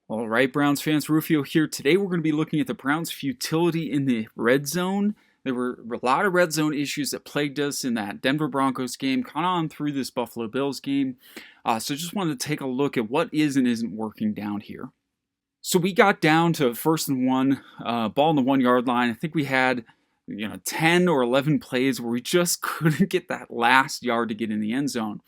All right, Browns fans, Rufio here. Today we're going to be looking at the Browns' futility in the red zone. There were a lot of red zone issues that plagued us in that Denver Broncos game, kind of on through this Buffalo Bills game. So just wanted to take a look at what is and isn't working down here. So we got down to first and one, ball on the 1 yard line. I think we had 10 or 11 plays where we just couldn't get that last yard to get in the end zone.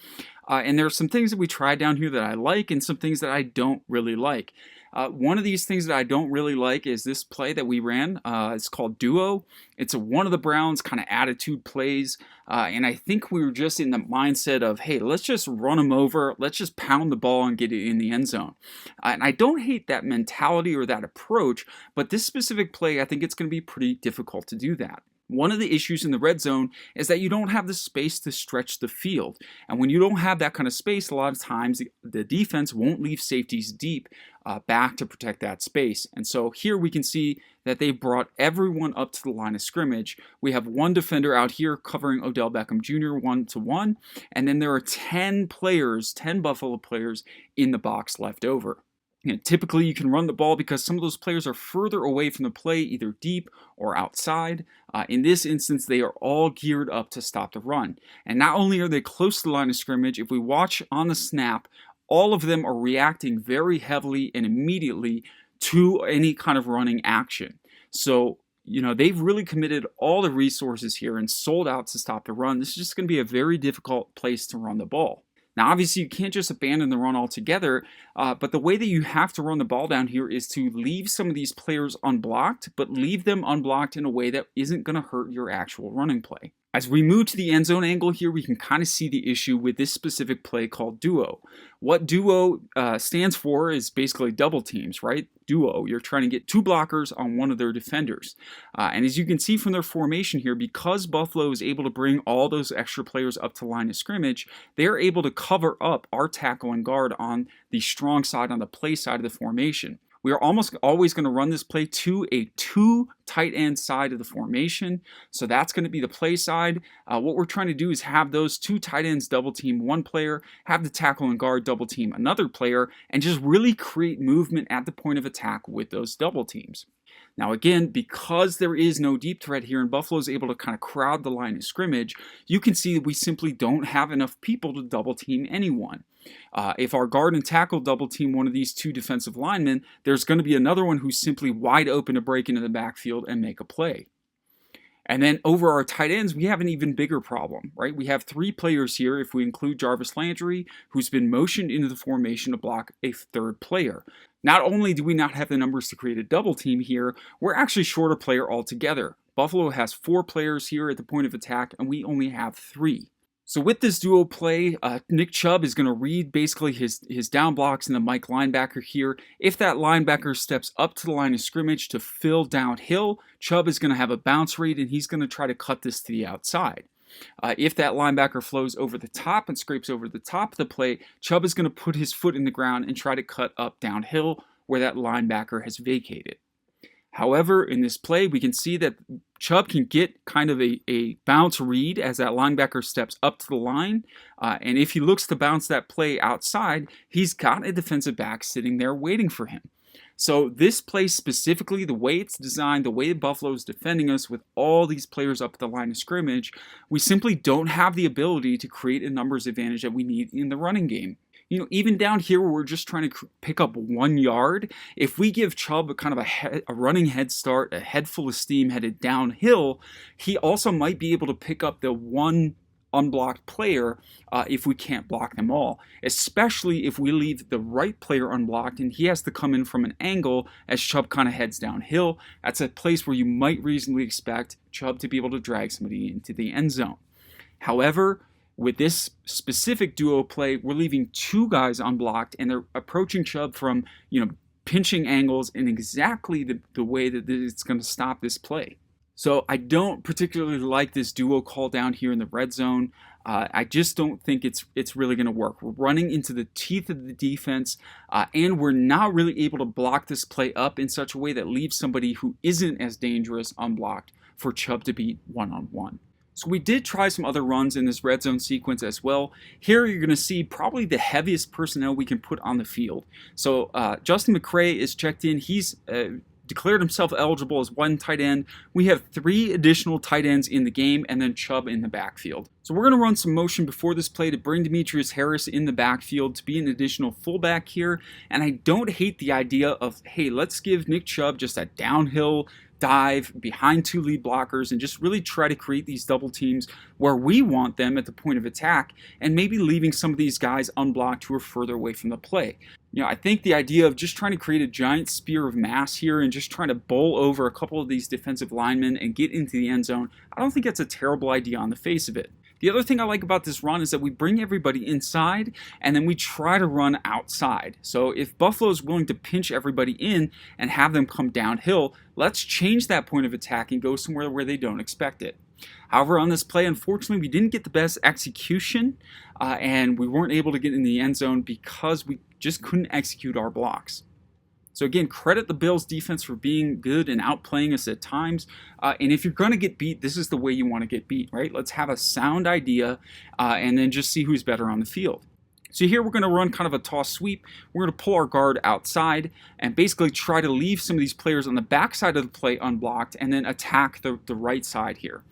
And there are some things that we tried down here that I like and some things that I don't really like. One of these things that I don't really like is this play that we ran. It's called Duo. It's one of the Browns kind of attitude plays. And I think we were just in the mindset of, hey, let's just run them over. Let's just pound the ball and get it in the end zone. And I don't hate that mentality or that approach, but this specific play, I think it's going to be pretty difficult to do that. One of the issues in the red zone is that you don't have the space to stretch the field. And when you don't have that kind of space, a lot of times the defense won't leave safeties deep back to protect that space. And so here we can see that they brought everyone up to the line of scrimmage. We have one defender out here covering Odell Beckham Jr. 1-to-1. And then there are 10 players, 10 Buffalo players in the box left over. Typically, you can run the ball because some of those players are further away from the play, either deep or outside. In this instance, they are all geared up to stop the run. And not only are they close to the line of scrimmage, if we watch on the snap, all of them are reacting very heavily and immediately to any kind of running action. So, they've really committed all the resources here and sold out to stop the run. This is just going to be a very difficult place to run the ball. Now, obviously, you can't just abandon the run altogether, but the way that you have to run the ball down here is to leave some of these players unblocked, but leave them unblocked in a way that isn't going to hurt your actual running play. As we move to the end zone angle here, we can kind of see the issue with this specific play called Duo. What Duo stands for is basically double teams, right? Duo, you're trying to get two blockers on one of their defenders. And as you can see from their formation here, because Buffalo is able to bring all those extra players up to the line of scrimmage, they're able to cover up our tackle and guard on the strong side, on the play side of the formation. We are almost always going to run this play to a two tight end side of the formation. So that's going to be the play side. What we're trying to do is have those two tight ends double team one player, have the tackle and guard double team another player, and just really create movement at the point of attack with those double teams. Now again, because there is no deep threat here and Buffalo is able to kind of crowd the line of scrimmage, you can see that we simply don't have enough people to double team anyone. If our guard and tackle double team one of these two defensive linemen, there's going to be another one who's simply wide open to break into the backfield and make a play. And then over our tight ends, we have an even bigger problem, right? We have three players here, if we include Jarvis Landry, who's been motioned into the formation to block a third player. Not only do we not have the numbers to create a double team here, we're actually short a player altogether. Buffalo has 4 players here at the point of attack, and we only have 3. So with this duo play, Nick Chubb is going to read basically his down blocks in the Mike linebacker here. If that linebacker steps up to the line of scrimmage to fill downhill, Chubb is going to have a bounce read and he's going to try to cut this to the outside. If that linebacker flows over the top and scrapes over the top of the play, Chubb is going to put his foot in the ground and try to cut up downhill where that linebacker has vacated. However, in this play, we can see that Chubb can get kind of a bounce read as that linebacker steps up to the line. And if he looks to bounce that play outside, he's got a defensive back sitting there waiting for him. So this play specifically, the way it's designed, the way Buffalo is defending us with all these players up at the line of scrimmage, we simply don't have the ability to create a numbers advantage that we need in the running game. Even down here where we're just trying to pick up 1 yard, if we give Chubb kind of a running head start, a head full of steam headed downhill, he also might be able to pick up the one unblocked player if we can't block them all, especially if we leave the right player unblocked and he has to come in from an angle as Chubb kind of heads downhill. That's a place where you might reasonably expect Chubb to be able to drag somebody into the end zone. However, with this specific duo play, we're leaving 2 guys unblocked, and they're approaching Chubb from, pinching angles in exactly the way that it's going to stop this play. So I don't particularly like this duo call down here in the red zone. I just don't think it's really going to work. We're running into the teeth of the defense, and we're not really able to block this play up in such a way that leaves somebody who isn't as dangerous unblocked for Chubb to beat one-on-one. So we did try some other runs in this red zone sequence as well. Here you're going to see probably the heaviest personnel we can put on the field. So Justin McCray is checked in. He's declared himself eligible as one tight end. We have 3 additional tight ends in the game and then Chubb in the backfield. So we're going to run some motion before this play to bring Demetrius Harris in the backfield to be an additional fullback here. And I don't hate the idea of, hey, let's give Nick Chubb just a downhill dive behind 2 lead blockers and just really try to create these double teams where we want them at the point of attack, and maybe leaving some of these guys unblocked who are further away from the play. I think the idea of just trying to create a giant spear of mass here and just trying to bowl over a couple of these defensive linemen and get into the end zone, I don't think that's a terrible idea on the face of it. The other thing I like about this run is that we bring everybody inside and then we try to run outside. So if Buffalo is willing to pinch everybody in and have them come downhill, let's change that point of attack and go somewhere where they don't expect it. However, on this play, unfortunately, we didn't get the best execution and we weren't able to get in the end zone because we just couldn't execute our blocks. So again, credit the Bills defense for being good and outplaying us at times. And if you're going to get beat, this is the way you want to get beat, right? Let's have a sound idea and then just see who's better on the field. So here we're going to run kind of a toss sweep. We're going to pull our guard outside and basically try to leave some of these players on the backside of the play unblocked and then attack the right side here.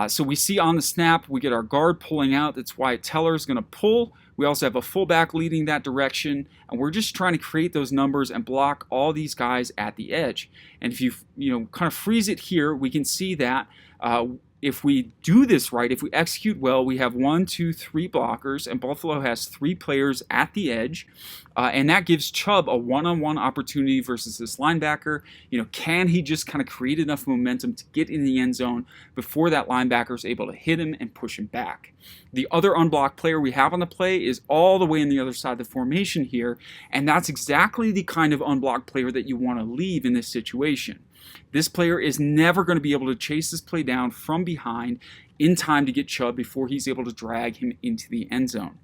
So we see on the snap, we get our guard pulling out. That's why Teller is going to pull. We also have a fullback leading that direction, and we're just trying to create those numbers and block all these guys at the edge. And if you kind of freeze it here, we can see that if we do this right, if we execute well, we have 1, 2, 3 blockers, and Buffalo has 3 players at the edge, and that gives Chubb a one-on-one opportunity versus this linebacker. Can he just kind of create enough momentum to get in the end zone before that linebacker is able to hit him and push him back? The other unblocked player we have on the play is all the way on the other side of the formation here, and that's exactly the kind of unblocked player that you want to leave in this situation. This player is never going to be able to chase this play down from behind in time to get Chubb before he's able to drag him into the end zone.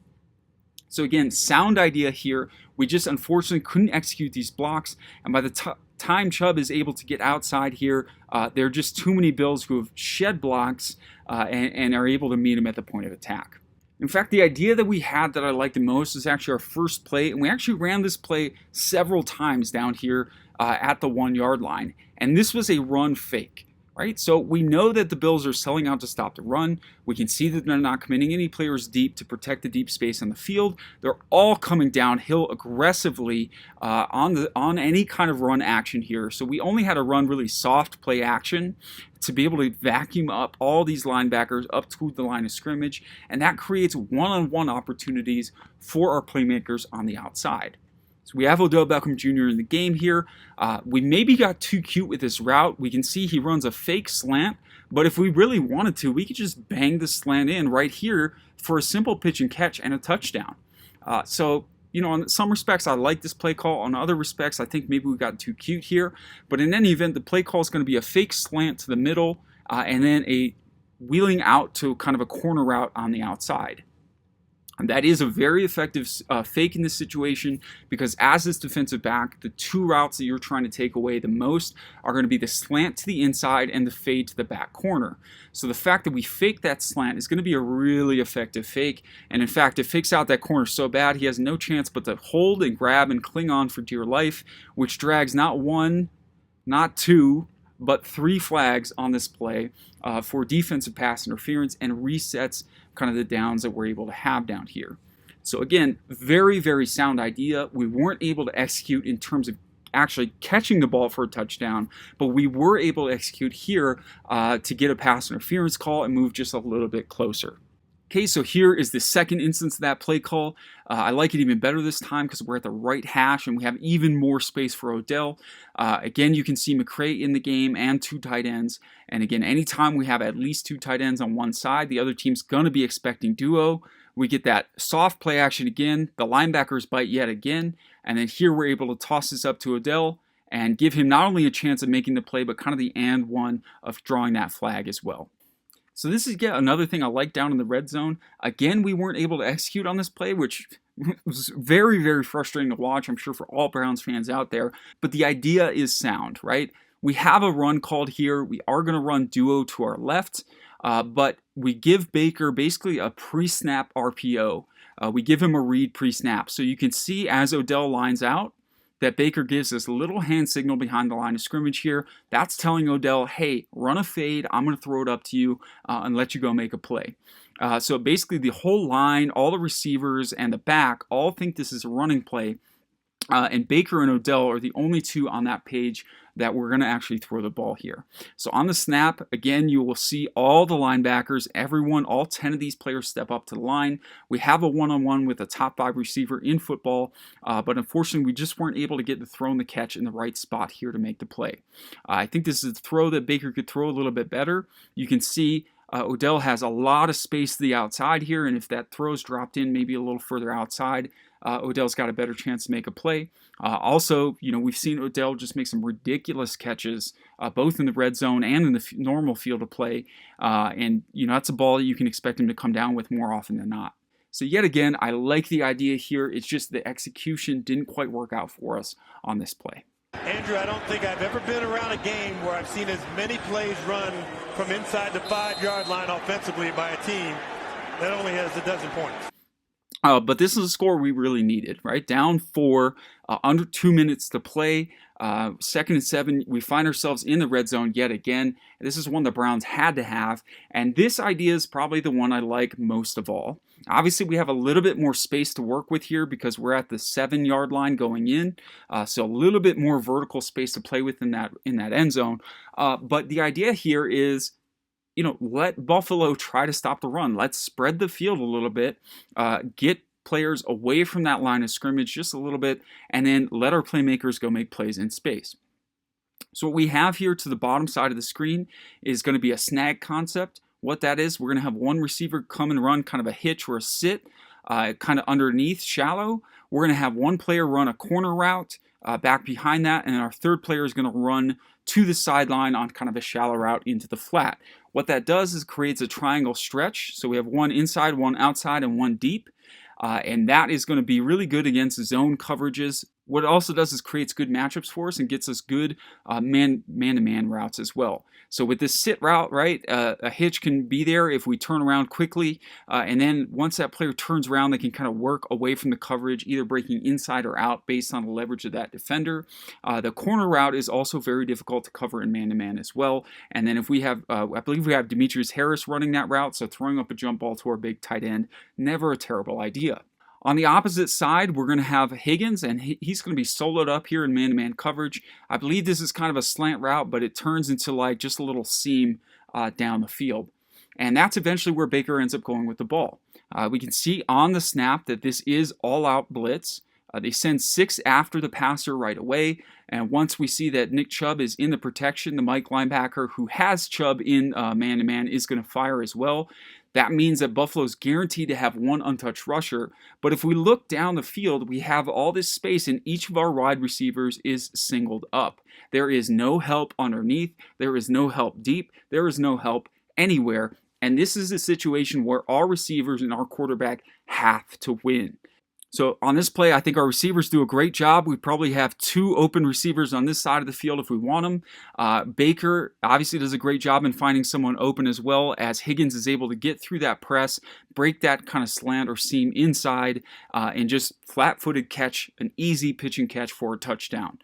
So again, sound idea here. We just unfortunately couldn't execute these blocks, and by the time Chubb is able to get outside here, there are just too many Bills who have shed blocks and are able to meet him at the point of attack. In fact, the idea that we had that I liked the most is actually our first play, and we actually ran this play several times down here at the 1-yard line, and this was a run fake, right? So we know that the Bills are selling out to stop the run. We can see that they're not committing any players deep to protect the deep space on the field. They're all coming downhill aggressively on any kind of run action here. So we only had to run really soft play action to be able to vacuum up all these linebackers up to the line of scrimmage, and that creates one-on-one opportunities for our playmakers on the outside. So we have Odell Beckham Jr. in the game here. We maybe got too cute with this route. We can see he runs a fake slant, but if we really wanted to, we could just bang the slant in right here for a simple pitch and catch and a touchdown. So in some respects, I like this play call. On other respects, I think maybe we got too cute here. But in any event, the play call is going to be a fake slant to the middle and then a wheeling out to kind of a corner route on the outside. And that is a very effective fake in this situation because as this defensive back, the 2 routes that you're trying to take away the most are going to be the slant to the inside and the fade to the back corner. So the fact that we fake that slant is going to be a really effective fake. And in fact, it fakes out that corner so bad he has no chance but to hold and grab and cling on for dear life, which drags not 1, not 2, but 3 flags on this play for defensive pass interference and resets kind of the downs that we're able to have down here. So again, very, very sound idea. We weren't able to execute in terms of actually catching the ball for a touchdown, but we were able to execute here to get a pass interference call and move just a little bit closer. Okay, so here is the second instance of that play call. I like it even better this time because we're at the right hash and we have even more space for Odell. Again, you can see McCray in the game and 2 tight ends. And again, anytime we have at least 2 tight ends on one side, the other team's going to be expecting duo. We get that soft play action again. The linebackers bite yet again. And then here we're able to toss this up to Odell and give him not only a chance of making the play, but kind of the and one of drawing that flag as well. So this is yet another thing I like down in the red zone. Again, we weren't able to execute on this play, which was very, very frustrating to watch, I'm sure, for all Browns fans out there. But the idea is sound, right? We have a run called here. We are going to run duo to our left. but we give Baker basically a pre-snap RPO. We give him a read pre-snap. So you can see as Odell lines out that Baker gives this little hand signal behind the line of scrimmage here. That's telling Odell, hey, run a fade. I'm going to throw it up to you and let you go make a play. So basically the whole line, all the receivers and the back all think this is a running play. And Baker and Odell are the only two on that page that we're going to actually throw the ball here. So on the snap, again, you will see all the linebackers, everyone, all 10 of these players step up to the line. We have a one-on-one with a top 5 receiver in football, but unfortunately, we just weren't able to get the throw and the catch in the right spot here to make the play. I think this is a throw that Baker could throw a little bit better. You can see Odell has a lot of space to the outside here, and if that throw's dropped in maybe a little further outside, Odell's got a better chance to make a play. Also, we've seen Odell just make some ridiculous catches, both in the red zone and in the normal field of play. And that's a ball that you can expect him to come down with more often than not. So yet again, I like the idea here. It's just the execution didn't quite work out for us on this play. Andrew, I don't think I've ever been around a game where I've seen as many plays run from inside the 5-yard line offensively by a team that only has a dozen points. But this is a score we really needed, right? Down 4, under 2 minutes to play. 2nd and 7, we find ourselves in the red zone yet again. This is one the Browns had to have, and this idea is probably the one I like most of all. Obviously, we have a little bit more space to work with here because we're at the 7-yard line going in, so a little bit more vertical space to play with in that end zone. But the idea here is, let Buffalo try to stop the run. Let's spread the field a little bit, get players away from that line of scrimmage just a little bit, and then let our playmakers go make plays in space. So what we have here to the bottom side of the screen is going to be a snag concept. What that is, we're going to have one receiver come and run kind of a hitch or a sit, kind of underneath, shallow. We're going to have one player run a corner route back behind that, and then our third player is going to run to the sideline on kind of a shallow route into the flat. What that does is creates a triangle stretch. So we have one inside, one outside, and one deep. And that is going to be really good against zone coverages. What it also does is creates good matchups for us and gets us good man-to-man routes as well. So with this sit route, right, a hitch can be there if we turn around quickly. And then once that player turns around, they can kind of work away from the coverage, either breaking inside or out based on the leverage of that defender. The corner route is also very difficult to cover in man-to-man as well. And then if we have, I believe we have Demetrius Harris running that route, so throwing up a jump ball to our big tight end, never a terrible idea. On the opposite side, we're going to have Higgins, and he's going to be soloed up here in man-to-man coverage. I believe this is kind of a slant route, but it turns into like just a little seam down the field. And that's eventually where Baker ends up going with the ball. We can see on the snap that this is all-out blitz. They send 6 after the passer right away. And once we see that Nick Chubb is in the protection, the Mike linebacker who has Chubb in man-to-man is going to fire as well. That means that Buffalo's guaranteed to have one untouched rusher. But if we look down the field, we have all this space and each of our wide receivers is singled up. There is no help underneath. There is no help deep. There is no help anywhere. And this is a situation where our receivers and our quarterback have to win. So on this play, I think our receivers do a great job. We probably have 2 open receivers on this side of the field if we want them. Baker obviously does a great job in finding someone open as well, as Higgins is able to get through that press, break that kind of slant or seam inside, and just flat-footed catch, an easy pitch and catch for a touchdown.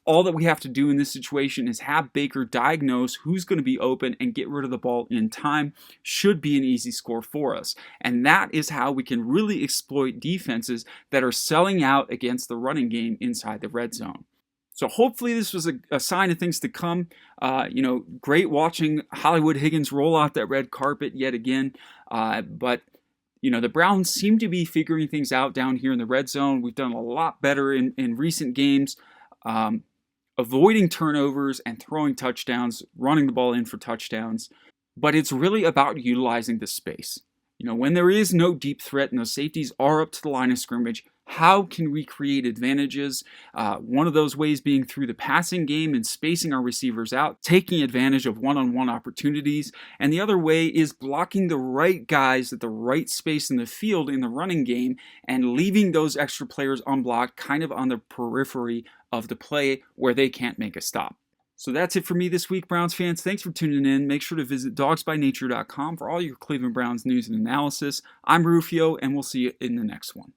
All that we have to do in this situation is have Baker diagnose who's going to be open and get rid of the ball in time. Should be an easy score for us. And that is how we can really exploit defenses that are selling out against the running game inside the red zone. So hopefully this was a sign of things to come. Great watching Hollywood Higgins roll out that red carpet yet again. But the Browns seem to be figuring things out down here in the red zone. We've done a lot better in recent games. Avoiding turnovers and throwing touchdowns, running the ball in for touchdowns. But it's really about utilizing the space. When there is no deep threat and those safeties are up to the line of scrimmage, how can we create advantages? One of those ways being through the passing game and spacing our receivers out, taking advantage of one-on-one opportunities. And the other way is blocking the right guys at the right space in the field in the running game and leaving those extra players unblocked kind of on the periphery of the play where they can't make a stop. So that's it for me this week, Browns fans. Thanks for tuning in. Make sure to visit dogsbynature.com for all your Cleveland Browns news and analysis. I'm Rufio, and we'll see you in the next one.